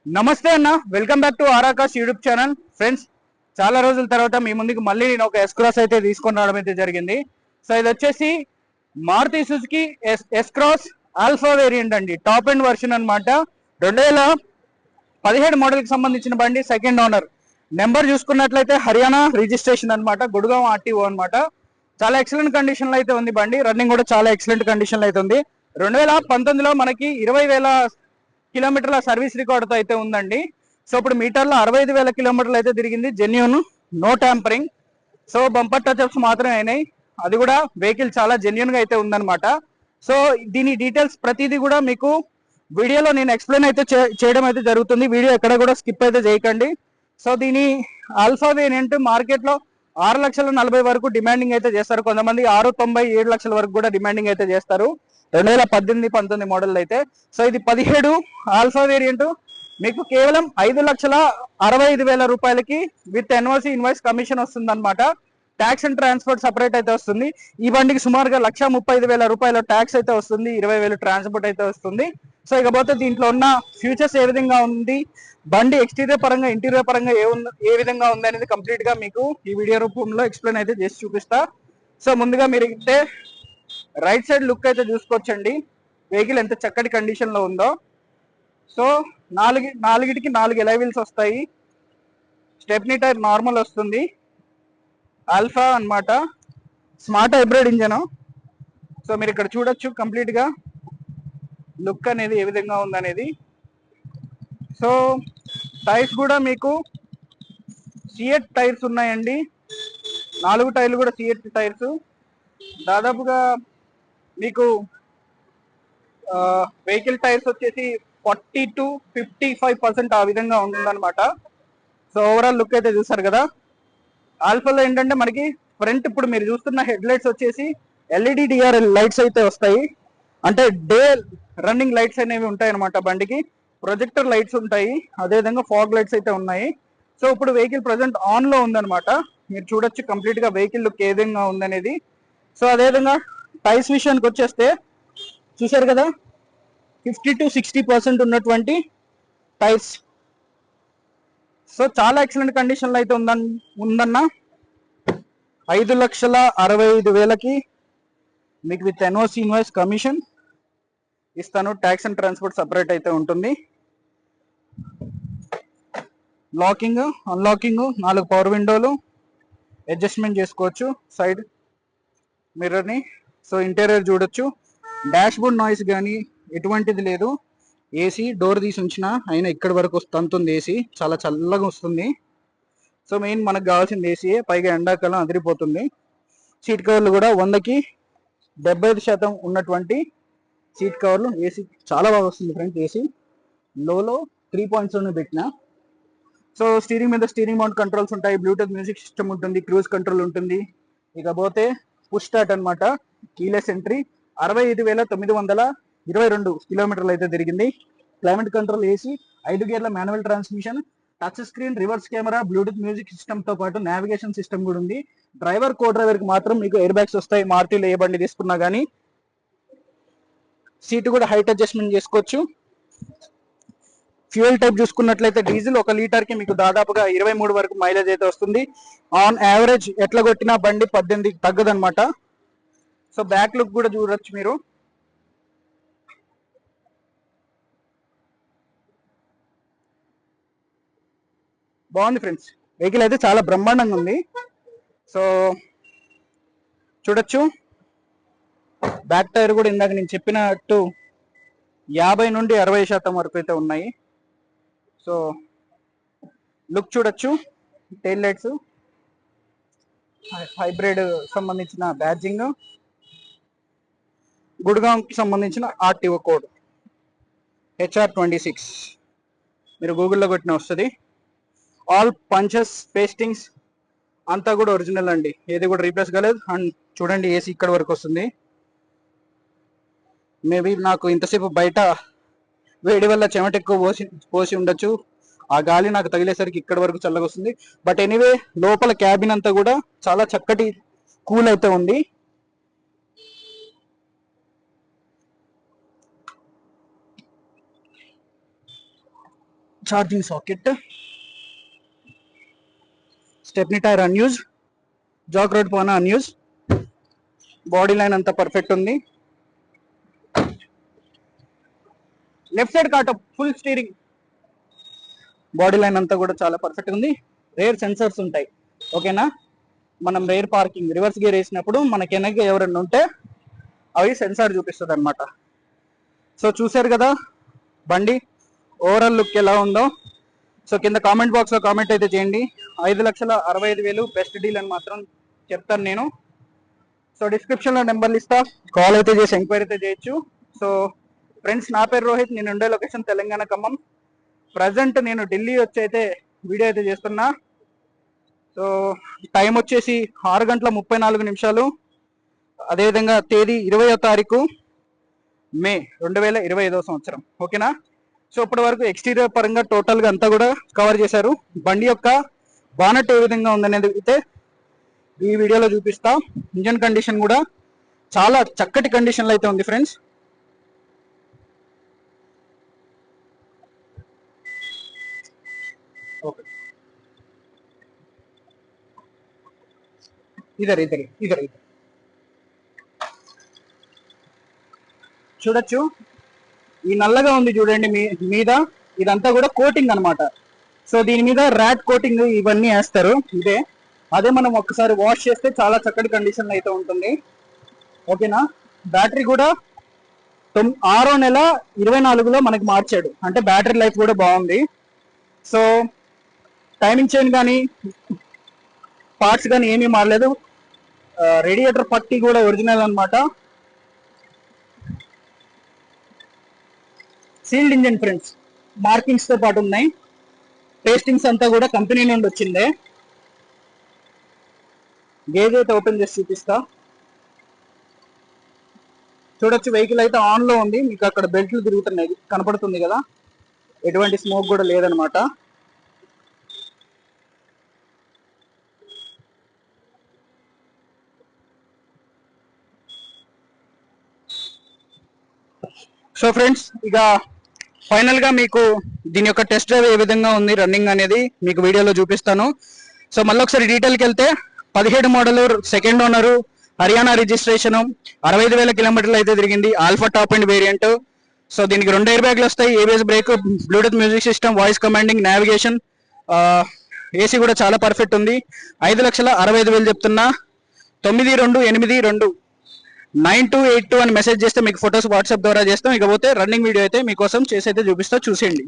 నమస్తే అన్న, welcome back to Arakash YouTube channel. Friends, చాలా రోజుల తర్వాత మీ ముందుకు మళ్ళీ నేను ఒక ఎస్ క్రాస్ అయితే తీసుకొని రావడం అయితే జరిగింది. సో ఇది వచ్చేసి Maruti Suzuki S Cross Alpha variant అండి, టాప్ అండ్ వర్షన్ అనమాట. 2017 మోడల్ కి సంబంధించిన బండి, సెకండ్ ఓనర్. నెంబర్ చూసుకున్నట్లయితే హర్యానా రిజిస్ట్రేషన్ అనమాట, గుడ్గావ్ ఆర్టీఓ అనమాట. చాలా ఎక్సలెంట్ కండిషన్ లో అయితే ఉంది బండి, రన్నింగ్ కూడా చాలా ఎక్సలెంట్ కండిషన్ లో అయితే ఉంది. 2019లో మనకి 20,000 కిలోమీటర్ల సర్వీస్ రికార్డుతో అయితే ఉందండి. సో ఇప్పుడు మీటర్లో 65,000 కిలోమీటర్లు అయితే తిరిగింది, genuine, no tampering. So bumper touch ups మాత్రమే అయినాయి, అది కూడా వెహికల్ చాలా జెన్యూన్ గా అయితే ఉందన్నమాట. సో దీని డీటెయిల్స్ ప్రతిదీ కూడా మీకు వీడియోలో నేను ఎక్స్ప్లెయిన్ అయితే చేయడం అయితే జరుగుతుంది. వీడియో ఎక్కడ కూడా స్కిప్ అయితే చేయకండి. సో దీని ఆల్ఫా వేరియంట్ మార్కెట్ లో 6,40,000 వరకు డిమాండింగ్ అయితే చేస్తారు, కొంతమంది 6,97,00,000 వరకు కూడా డిమాండింగ్ అయితే చేస్తారు 2018-19 మోడల్ అయితే. సో ఇది 17 ఆల్ఫా వేరియంట్ మీకు కేవలం 5,65,000 రూపాయలకి విత్ ఎన్ఓసి ఇన్వాయిస్ కమిషన్ వస్తుంది అనమాట. ట్యాక్స్ అండ్ ట్రాన్స్పోర్ట్ సపరేట్ అయితే వస్తుంది. ఈ బండికి సుమారుగా 1,35,000 రూపాయల ట్యాక్స్ అయితే వస్తుంది, 20,000 ట్రాన్స్పోర్ట్ అయితే వస్తుంది. సో ఇకపోతే దీంట్లో ఉన్న ఫ్యూచర్స్ ఏ విధంగా ఉంది, బండి ఎక్స్టీరియర్ పరంగా ఇంటీరియర్ పరంగా ఏ విధంగా ఉంది అనేది కంప్లీట్ గా మీకు ఈ వీడియో రూపంలో ఎక్స్ప్లెయిన్ అయితే చేసి చూపిస్తా. సో ముందుగా మీరు అయితే రైట్ సైడ్ లుక్ అయితే చూసుకోవచ్చండి, వెహికల్ ఎంత చక్కటి కండిషన్ లో ఉందో. సో నాలుగిటికి 4 ఎలై వీల్స్ వస్తాయి, స్టెప్నీ టైర్ నార్మల్ వస్తుంది, ఆల్ఫా అన్నమాట, స్మార్ట్ హైబ్రిడ్ ఇంజన్. సో మీరు ఇక్కడ చూడొచ్చు కంప్లీట్ గా లుక్ అనేది ఏ విధంగా ఉందనేది. సో టైర్స్ కూడా మీకు సిఎట్ టైర్స్ ఉన్నాయండి, 4 టైర్లు కూడా సిఎట్ టైర్స్. దాదాపుగా మీకు వెహికల్ టైర్స్ వచ్చేసి 40-55% ఆ విధంగా ఉంటుందన్నమాట. సో ఓవరాల్ లుక్ అయితే చూసారు కదా. ఆల్ఫాలో ఏంటంటే మనకి ఫ్రంట్ ఇప్పుడు మీరు చూస్తున్న హెడ్ లైట్స్ వచ్చేసి ఎల్ఈడి డిఆర్ఎల్ లైట్స్ అయితే వస్తాయి, అంటే డే రన్నింగ్ లైట్స్ అనేవి ఉంటాయి అనమాట బండికి. ప్రొజెక్టర్ లైట్స్ ఉంటాయి, అదేవిధంగా ఫాగ్ లైట్స్ అయితే ఉన్నాయి. సో ఇప్పుడు వెహికల్ ప్రజెంట్ ఆన్ లో ఉందన్నమాట, మీరు చూడొచ్చు కంప్లీట్ గా వెహికల్ లుక్ ఏ విధంగా ఉందనేది. సో అదేవిధంగా టైర్స్ విషయానికి వచ్చేస్తే చూసారు కదా, 50-60% ఉన్నటువంటి టైర్స్. సో చాలా ఎక్సలెంట్ కండిషన్ లో అయితే ఉందన్న. 5,65,000కి మీకు విత్ ఎన్ఓసి ఇన్వాయిస్ కమిషన్ ఇస్తాను, ట్యాక్స్ అండ్ ట్రాన్స్పోర్ట్ సపరేట్ అయితే ఉంటుంది. లాకింగ్, అన్లాకింగ్, 4 పవర్ విండోలు, అడ్జస్ట్మెంట్ చేసుకోవచ్చు సైడ్ మిర్రర్ని. సో ఇంటీరియర్ చూడొచ్చు, డాష్ బోర్డ్ నాయిస్ కానీ ఎటువంటిది లేదు. ఏసీ డోర్ తీసి ఉంచిన అయినా ఇక్కడ వరకు వస్తుంది, ఏసీ చాలా చల్లగా వస్తుంది. సో మెయిన్ మనకు కావాల్సింది ఏసీయే, పైగా ఎండాకాలం అదిరిపోతుంది. సీట్ కవర్లు కూడా 100కి 75% ఉన్నటువంటి సీట్ కవర్లు. ఏసీ చాలా బాగా వస్తుంది ఫ్రెండ్స్, ఏసీ లోలో 3 పాయింట్స్ పెట్టిన. సో స్టీరింగ్ మీద స్టీరింగ్ మౌంట్ కంట్రోల్స్ ఉంటాయి, బ్లూటూత్ మ్యూజిక్ సిస్టమ్ ఉంటుంది, క్రూజ్ కంట్రోల్ ఉంటుంది. ఇకపోతే పుష్ స్టార్ట్ అనమాట, కీలెస్ ఎంట్రీ. 65,922 కిలోమీటర్లు అయితే తిరిగింది. క్లైమేట్ కంట్రోల్ ఏసీ, 5 గేర్ల manual transmission, touch screen, reverse camera, bluetooth music system తో పాటు నావిగేషన్ సిస్టమ్ కూడా ఉంది. డ్రైవర్ కో డ్రైవర్ కి మాత్రం మీకు ఎయిర్ బ్యాగ్స్ వస్తాయి, మారుతిలో ఏ బండి తీసుకున్నా కానీ. సీట్ కూడా హైట్ అడ్జస్ట్మెంట్ చేసుకోవచ్చు. ఫ్యూయల్ టైప్ చూసుకున్నట్లయితే డీజిల్ 1 లీటర్ కి మీకు దాదాపుగా 23 వరకు మైలేజ్ అయితే వస్తుంది. ఆన్ యావరేజ్ ఎట్లా కొట్టినా బండి 18 తగ్గదనమాట. సో బ్యాక్ లుక్ కూడా చూడొచ్చు మీరు. బాగుంది ఫ్రెండ్స్, వెహికల్ అయితే చాలా బ్రహ్మాండంగా ఉంది. సో చూడొచ్చు, బ్యాక్ టైర్ కూడా ఇందాక నేను చెప్పినట్టు 50-60% వరకు అయితే ఉన్నాయి. సో లుక్ చూడొచ్చు, టైల్ లైట్స్, హైబ్రిడ్ సంబంధించిన బ్యాడ్జింగ్, గుడ్గాంకి సంబంధించిన ఆర్టీఓ కోడ్ HR26 మీరు గూగుల్లో కొట్టిన వస్తుంది. ఆల్ పంచెస్, పేస్టింగ్స్ అంతా కూడా ఒరిజినల్ అండి, ఏది కూడా రీప్లేస్ కాలేదు. అండ్ చూడండి ఏసీ ఇక్కడ వరకు వస్తుంది. మేబీ నాకు ఇంతసేపు బయట వేడి వల్ల చెమట ఎక్కువ పోసి ఉండొచ్చు, ఆ గాలి నాకు తగిలేసరికి ఇక్కడ వరకు చల్లగా వస్తుంది. బట్ ఎనీవే లోపల క్యాబిన్ అంతా కూడా చాలా చక్కటి కూల్ అయితే ఉంది. Charging socket, stepney tyre unused, jack rod పోనా అన్యూజ్, బాడీ లైన్ అంతా పర్ఫెక్ట్ ఉంది. లెఫ్ట్ సైడ్ కాట ఫుల్ స్టీరింగ్, బాడీ లైన్ అంతా కూడా చాలా పర్ఫెక్ట్ ఉంది. రేర్ సెన్సర్స్ ఉంటాయి, ఓకేనా. మనం రేర్ పార్కింగ్ రివర్స్ గేర్ వేసినప్పుడు మనకి వెనక ఎవరన్నా ఉంటే అవి సెన్సార్ చూపిస్తుంది అనమాట. సో చూసారు కదా బండి ఓవరాల్ లుక్ ఎలా ఉందో. సో కింద కామెంట్ బాక్స్ లో కామెంట్ అయితే చేయండి. 5,65,000 బెస్ట్ డీల్ అని మాత్రం చెప్తాను నేను. సో డిస్క్రిప్షన్ లో నెంబర్లు ఇస్తా, కాల్ అయితే చేసి ఎంక్వైరీ అయితే చేయొచ్చు. సో ఫ్రెండ్స్, నా పేరు రోహిత్, నేను ఉండే లొకేషన్ తెలంగాణ ఖమ్మం. ప్రజెంట్ నేను ఢిల్లీ వచ్చి అయితే వీడియో అయితే చేస్తున్నా. సో టైం వచ్చేసి 6:34. అదేవిధంగా తేదీ 20వ తారీఖు మే 2025 సంవత్సరం, ఓకేనా. సో ఇప్పటి వరకు ఎక్స్టీరియర్ పరంగా టోటల్ గా అంతా కూడా కవర్ చేశారు. బండి యొక్క బానెట్ ఏ విధంగా ఉందనేది అయితే ఈ వీడియోలో చూపిస్తా. ఇంజన్ కండిషన్ కూడా చాలా చక్కటి కండిషన్లో అయితే ఉంది friends. Okay, either either either either చూడొచ్చు. ఈ నల్లగా ఉంది చూడండి మీద, ఇదంతా కూడా కోటింగ్ అనమాట. సో దీని మీద ర్యాట్ కోటింగ్ ఇవన్నీ వేస్తారు ఇదే. అదే మనం ఒక్కసారి వాష్ చేస్తే చాలా చక్కటి కండిషన్ అయితే ఉంటుంది, ఓకేనా. బ్యాటరీ కూడా 6వ నెల 24లో మనకి మార్చాడు, అంటే బ్యాటరీ లైఫ్ కూడా బాగుంది. సో టైమింగ్ చైన్ కానీ పార్ట్స్ కానీ ఏమీ మారలేదు. రేడియేటర్ పట్టి కూడా ఒరిజినల్ అనమాట. సీల్డ్ ఇంజన్ ఫ్రెండ్స్, మార్కింగ్స్ తో పాటు ఉన్నాయి. టేస్టింగ్స్ అంతా కూడా కంపెనీ నుండి వచ్చిందే. గేజ్ అయితే ఓపెన్ చేసి చూపిస్తా. చూడొచ్చు, వెహికల్ అయితే ఆన్ లో ఉంది. మీకు అక్కడ బెల్ట్లు తిరుగుతున్నాయి కనపడుతుంది కదా, ఎటువంటి స్మోక్ కూడా లేదనమాట. సో ఫ్రెండ్స్, ఇక ఫైనల్ గా మీకు దీని యొక్క టెస్ట్ డ్రైవ్ ఏ విధంగా ఉంది రన్నింగ్ అనేది మీకు వీడియోలో చూపిస్తాను. సో మళ్ళీ ఒకసారి డీటెయిల్కి వెళ్తే 17 model, second owner, Haryana registration, 65,000 కిలోమీటర్లు అయితే తిరిగింది. Alpha top and variant. So దీనికి 2 ఎయిర్ బ్యాగ్లు వస్తాయి, ABS brake, Bluetooth music system, voice commanding, navigation, AC కూడా చాలా పర్ఫెక్ట్ ఉంది. 5,65,000 చెప్తున్నా. 928292 అని మెసేజ్ చేస్తే మీకు ఫొటోస్ వాట్సాప్ ద్వారా చేస్తాం. ఇకపోతే రన్నింగ్ వీడియో అయితే మీకోసం చేసి అయితే చూపిస్తా, చూసేయండి.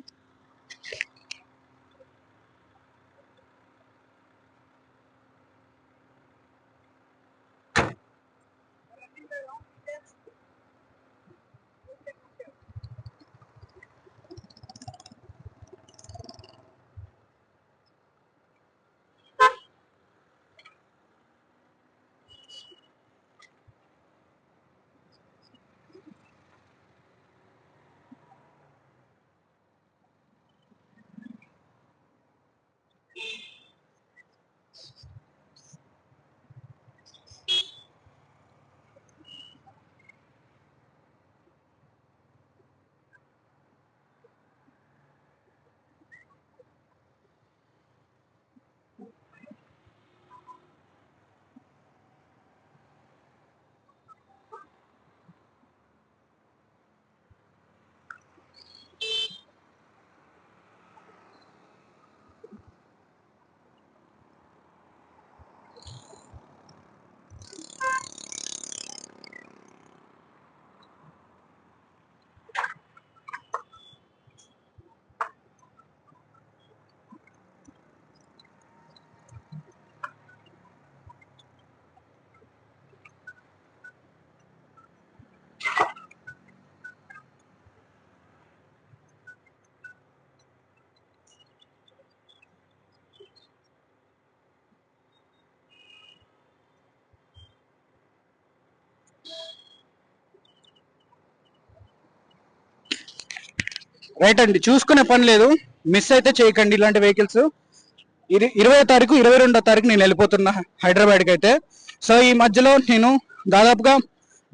రైట్ అండి, చూసుకునే పని లేదు, మిస్ అయితే చేయకండి ఇలాంటి వెహికల్స్. 20వ తారీఖు 22వ తారీఖు నేను వెళ్ళిపోతున్నా హైదరాబాద్కి అయితే. సో ఈ మధ్యలో నేను దాదాపుగా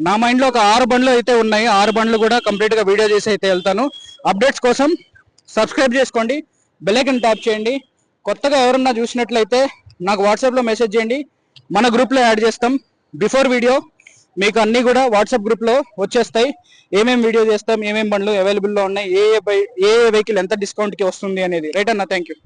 నా మైండ్లో ఒక 6 బండ్లు అయితే ఉన్నాయి. 6 బండ్లు కూడా కంప్లీట్గా వీడియో చేసి అయితే వెళ్తాను. అప్డేట్స్ కోసం సబ్స్క్రైబ్ చేసుకోండి. బెల్ ఐకాన్ ట్యాప్ చేయండి. కొత్తగా ఎవరన్నా చూసినట్లయితే నాకు వాట్సాప్లో మెసేజ్ చేయండి, మన గ్రూప్లో యాడ్ చేస్తాం. బిఫోర్ వీడియో మీకు అన్నీ కూడా వాట్సాప్ గ్రూప్లో వచ్చేస్తాయి. ఏమేమి వీడియో చేస్తాం, ఏమేమి బండ్లు అవైలబుల్లో ఉన్నాయి, ఏ వెహికల్ ఎంత డిస్కౌంట్కి వస్తుంది అనేది. రైట్ అన్న, థ్యాంక్ యూ.